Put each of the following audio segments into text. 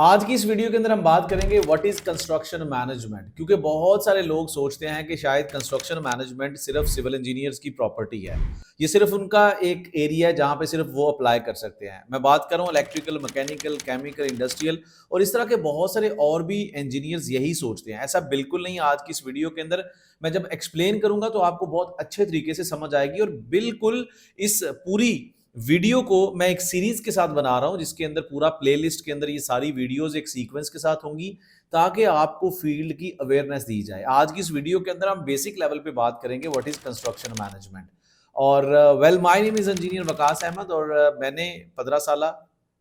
आज की इस वीडियो के अंदर हम बात करेंगे व्हाट इज कंस्ट्रक्शन मैनेजमेंट। क्योंकि बहुत सारे लोग सोचते हैं कि शायद कंस्ट्रक्शन मैनेजमेंट सिर्फ सिविल इंजीनियर्स की प्रॉपर्टी है, ये सिर्फ उनका एक एरिया है जहां पे सिर्फ वो अप्लाई कर सकते हैं। मैं बात कर रहा हूँ इलेक्ट्रिकल, मैकेनिकल, केमिकल, इंडस्ट्रियल और इस तरह के बहुत सारे और भी इंजीनियर्स यही सोचते हैं। ऐसा बिल्कुल नहीं। आज की इस वीडियो के अंदर मैं जब एक्सप्लेन करूंगा तो आपको बहुत अच्छे तरीके से समझ आएगी और बिल्कुल इस पूरी वीडियो को मैं एक सीरीज के साथ बना रहा हूं जिसके अंदर पूरा प्लेलिस्ट के अंदर ये सारी वीडियोस एक सीक्वेंस के साथ होंगी ताकि आपको फील्ड की अवेयरनेस दी जाए। आज की इस वीडियो के अंदर हम बेसिक लेवल पे बात करेंगे व्हाट इज कंस्ट्रक्शन मैनेजमेंट। और well, my name is engineer Waqas Ahmed और मैंने 15 साल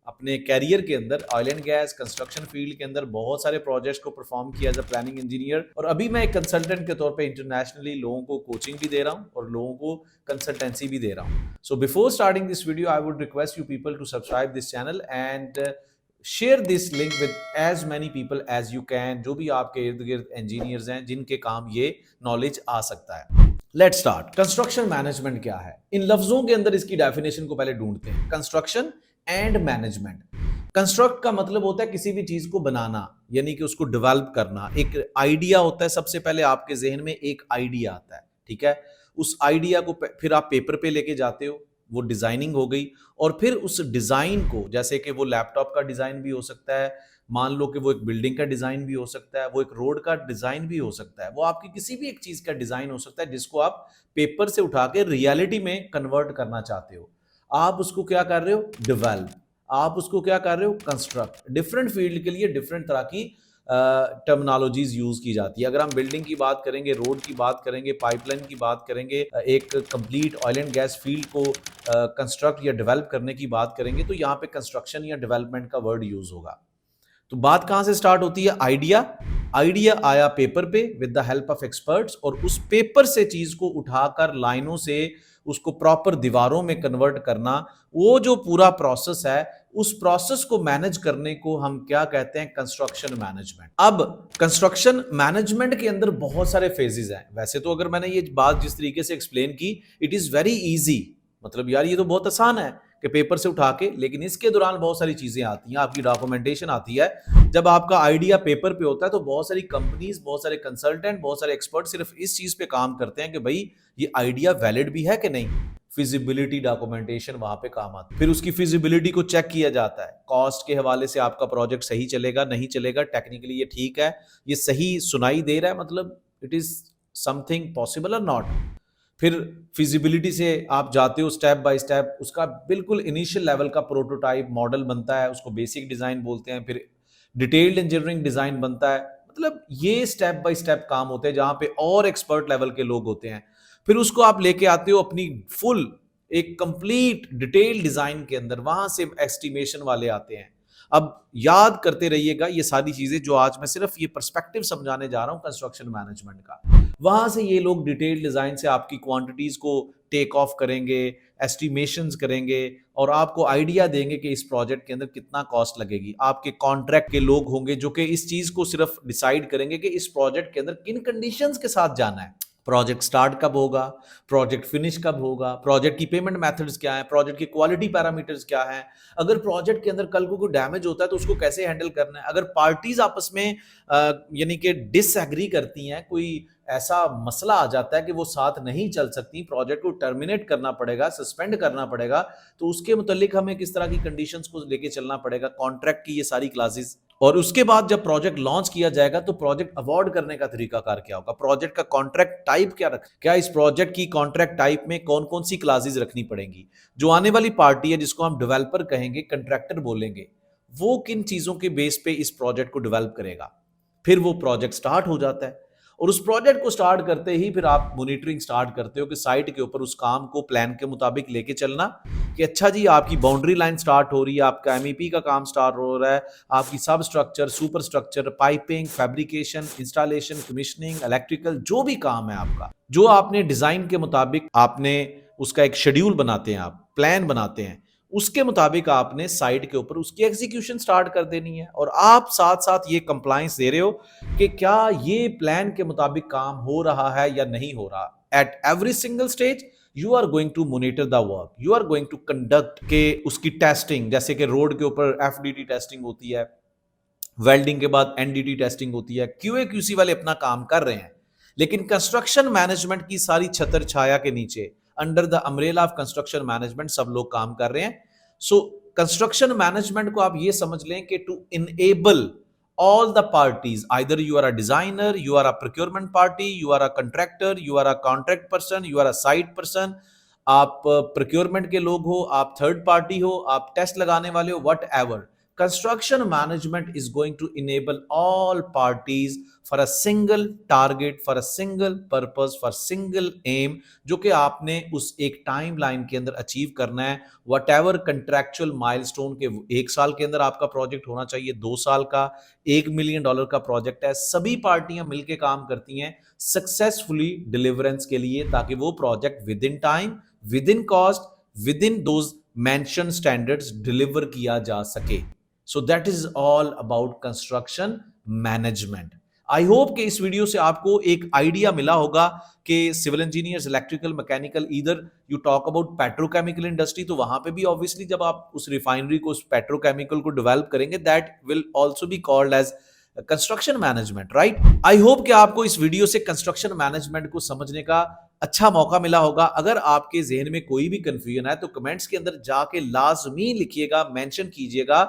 अपने कैरियर के अंदर oil and gas construction field के अंदर बहुत सारे प्रोजेक्ट्स को परफॉर्म किया एज अ प्लानिंग इंजीनियर। और अभी मैं एक कंसल्टेंट के तौर पे इंटरनेशनली लोगों को कोचिंग भी दे रहा हूं और लोगों को कंसल्टेंसी भी दे रहा हूं। So before starting this video I would request you people to subscribe this channel and share this link with as many people as you can, जो भी आपके इर्द गिर्द इंजीनियर्स हैं जिनके काम ये नॉलेज आ सकता है। Let's start. कंस्ट्रक्शन मैनेजमेंट क्या है? इन लफ्जों के अंदर इसकी डेफिनेशन को पहले ढूंढते हैं। Construction and management. कंस्ट्रक्ट का मतलब होता है किसी भी चीज को बनाना, यानी कि उसको डेवलप करना। एक आइडिया होता है, सबसे पहले आपके जहन में एक आइडिया आता है, ठीक है। उस आइडिया को फिर आप पेपर पे लेके जाते हो, वो डिजाइनिंग हो गई। और फिर उस डिजाइन को, जैसे कि वो लैपटॉप का डिजाइन भी हो सकता है, मान लो कि वो एक बिल्डिंग का डिजाइन भी हो सकता है, वो एक रोड का डिजाइन भी हो सकता है, वो आपकी किसी भी एक चीज का डिजाइन हो सकता है जिसको आप पेपर से उठा के रियलिटी में कन्वर्ट करना चाहते हो। आप उसको क्या कर रहे हो? डेवलप। आप उसको क्या कर रहे हो? कंस्ट्रक्ट। डिफरेंट फील्ड के लिए डिफरेंट तरह की टर्मिनोलॉजीज यूज की जाती है। अगर हम बिल्डिंग की बात करेंगे, रोड की बात करेंगे, पाइपलाइन की बात करेंगे, एक complete oil and gas field को कंस्ट्रक्ट या डेवलप करने की बात करेंगे तो यहाँ पे कंस्ट्रक्शन या डेवलपमेंट का वर्ड यूज होगा। तो बात कहां से स्टार्ट होती है? आइडिया। आइडिया आया पेपर पे with the help of experts और उस पेपर से चीज को उठाकर लाइनों से उसको प्रॉपर दीवारों में कन्वर्ट करना, वो जो पूरा प्रोसेस है, उस प्रोसेस को मैनेज करने को हम क्या कहते हैं? Construction management. अब कंस्ट्रक्शन मैनेजमेंट के अंदर बहुत सारे फेजेस हैं। वैसे तो अगर मैंने ये बात जिस तरीके से एक्सप्लेन की, इट इज वेरी इजी, मतलब यार ये तो बहुत आसान है कि पेपर से उठा के, लेकिन इसके दौरान बहुत सारी चीजें आती हैं, आपकी डॉक्यूमेंटेशन आती है। जब आपका आइडिया पेपर पे होता है तो बहुत सारी कंपनीज, बहुत सारे कंसल्टेंट, बहुत सारे एक्सपर्ट सिर्फ इस चीज पे काम करते हैं कि भाई ये आइडिया वैलिड भी है कि नहीं। फिजिबिलिटी डॉक्यूमेंटेशन वहां पे काम आता है। फिर उसकी फिजिबिलिटी को चेक किया जाता है, कॉस्ट के हवाले से आपका प्रोजेक्ट सही चलेगा नहीं चलेगा, टेक्निकली ये ठीक है, ये सही सुनाई दे रहा है, मतलब इट इज समथिंग पॉसिबल और नॉट। फिर फिजिबिलिटी से आप जाते हो स्टेप बाय स्टेप, उसका बिल्कुल इनिशियल लेवल का प्रोटोटाइप मॉडल बनता है, उसको बेसिक डिजाइन बोलते हैं। फिर डिटेल्ड इंजीनियरिंग डिजाइन बनता है। मतलब ये स्टेप बाय स्टेप काम होते हैं जहां पे और एक्सपर्ट लेवल के लोग होते हैं। फिर उसको आप लेके आते हो अपनी फुल एक कंप्लीट डिटेल डिजाइन के अंदर, वहां से एस्टिमेशन वाले आते हैं। अब याद करते रहिएगा ये सारी चीजें जो आज मैं सिर्फ ये पर्सपेक्टिव समझाने जा रहा हूं कंस्ट्रक्शन मैनेजमेंट का। वहां से ये लोग डिटेल डिजाइन से आपकी क्वांटिटीज को टेक ऑफ करेंगे, एस्टिमेशंस करेंगे और आपको आइडिया देंगे कि इस प्रोजेक्ट के अंदर कितना कॉस्ट लगेगी। आपके कॉन्ट्रैक्ट के लोग होंगे जो कि इस चीज को सिर्फ डिसाइड करेंगे कि इस प्रोजेक्ट के अंदर किन कंडीशंस के साथ जाना है, प्रोजेक्ट स्टार्ट कब होगा, प्रोजेक्ट फिनिश कब होगा, प्रोजेक्ट की पेमेंट मेथड्स क्या है, प्रोजेक्ट की क्वालिटी पैरामीटर्स क्या है, अगर प्रोजेक्ट के अंदर कल को कोई डैमेज होता है तो उसको कैसे हैंडल करना है, अगर पार्टीज आपस में यानी कि डिसएग्री करती हैं, कोई ऐसा मसला आ जाता है कि वो साथ नहीं चल सकती, प्रोजेक्ट को टर्मिनेट करना पड़ेगा, सस्पेंड करना पड़ेगा, तो उसके मुतालिक हमें किस तरह की कंडीशंस को लेके चलना पड़ेगा, कॉन्ट्रैक्ट की ये सारी क्लासेस। और उसके बाद जब प्रोजेक्ट लॉन्च किया जाएगा तो प्रोजेक्ट अवॉर्ड करने का तरीकाकार क्या होगा, प्रोजेक्ट का कॉन्ट्रैक्ट टाइप क्या रख, क्या इस प्रोजेक्ट की कॉन्ट्रैक्ट टाइप में कौन कौन सी क्लासेस रखनी पड़ेंगी, जो आने वाली पार्टी है जिसको हम डेवलपर कहेंगे, कंट्रैक्टर बोलेंगे, वो किन चीजों के बेस पे इस प्रोजेक्ट को डेवलप करेगा। फिर वो प्रोजेक्ट स्टार्ट हो जाता है और उस प्रोजेक्ट को स्टार्ट करते ही फिर आप मॉनिटरिंग स्टार्ट करते हो कि साइट के ऊपर उस काम को प्लान के मुताबिक लेके चलना, कि अच्छा जी आपकी बाउंड्री लाइन स्टार्ट हो रही है, आपका एमईपी का काम स्टार्ट हो रहा है, आपकी सब structure, super structure, piping, fabrication, installation, commissioning, electrical, जो भी काम है आपका, जो आपने डिजाइन के मुताबिक आपने उसका एक शेड्यूल बनाते हैं, आप प्लान बनाते हैं, उसके मुताबिक आपने साइट के ऊपर उसकी एग्जीक्यूशन स्टार्ट कर देनी है। और आप साथ साथ ये कंप्लायंस दे रहे हो कि क्या ये प्लान के मुताबिक काम हो रहा है या नहीं हो रहा। At every single stage you are going to monitor the work, you are going to conduct के उसकी टेस्टिंग, जैसे कि रोड के ऊपर एफडीटी टेस्टिंग होती है, वेल्डिंग के बाद एनडीटी टेस्टिंग होती है, क्यूए क्यूसी वाले अपना काम कर रहे हैं, लेकिन कंस्ट्रक्शन मैनेजमेंट की सारी छतर छाया के नीचे under the umbrella of construction management सब लोग काम कर रहे हैं। सो कंस्ट्रक्शन मैनेजमेंट को आप ये समझ लें कि to enable all the parties, either you are a designer, you are a procurement party, you are a contractor, you are a contract person, you are a site person, आप procurement के लोग हो, आप थर्ड पार्टी हो, आप test लगाने वाले हो, whatever, construction management is going to enable all parties for a single target, for a single purpose, for single aim, जो कि आपने उस एक टाइम लाइन के अंदर अचीव करना है। वट एवर कंट्रैक्चुअल माइलस्टोन के, 1 साल के अंदर आपका प्रोजेक्ट होना चाहिए, 2 साल का, $1 मिलियन का प्रोजेक्ट है, सभी पार्टियां मिलकर काम करती हैं सक्सेसफुली डिलीवरेंस के लिए, ताकि वो project with in time, with in cost, with in those mention standards deliver किया जा सके। So that is all about construction management. I hope कि इस वीडियो से आपको एक आइडिया मिला होगा कि सिविल इंजीनियर्स, इलेक्ट्रिकल, मैकेनिकल, इधर you talk about petrochemical industry, तो वहां पे भी ऑब्वियसली जब आप उस रिफाइनरी को, उस पेट्रोकेमिकल को डेवलप करेंगे, that will also be called as construction management, right. I hope कि आपको इस वीडियो से कंस्ट्रक्शन मैनेजमेंट को समझने का अच्छा मौका मिला होगा। अगर आपके जहन में कोई भी कंफ्यूजन है तो कमेंट्स के अंदर जाके लाजमी लिखिएगा, मेंशन कीजिएगा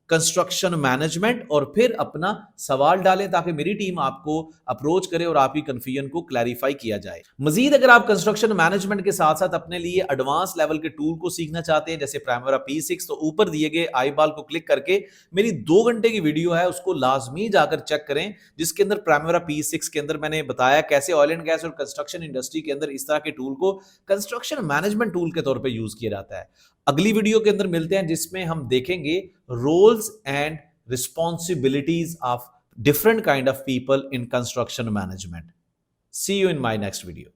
कंस्ट्रक्शन मैनेजमेंट, और फिर अपना सवाल डालें ताकि मेरी टीम आपको अप्रोच करे और आपकी कंफ्यूजन को क्लैरिफाई किया जाए। मजीद अगर आप कंस्ट्रक्शन मैनेजमेंट के साथ साथ अपने लिए एडवांस लेवल के टूल को सीखना चाहते हैं, जैसे प्राइमरा P6, तो ऊपर दिए गए आई बाल को क्लिक करके मेरी 2 घंटे की वीडियो है, उसको लाजमी जाकर चेक करें, जिसके अंदर प्राइमरा P6 के अंदर मैंने बताया कैसे ऑयल एंड गैस और कंस्ट्रक्शन इंडस्ट्री के अंदर इस तरह के टूल को कंस्ट्रक्शन मैनेजमेंट टूल के तौर पर यूज किया जाता है। अगली वीडियो के अंदर मिलते हैं, जिसमें हम देखेंगे roles and responsibilities of different kind of people in construction management. See you in my next video.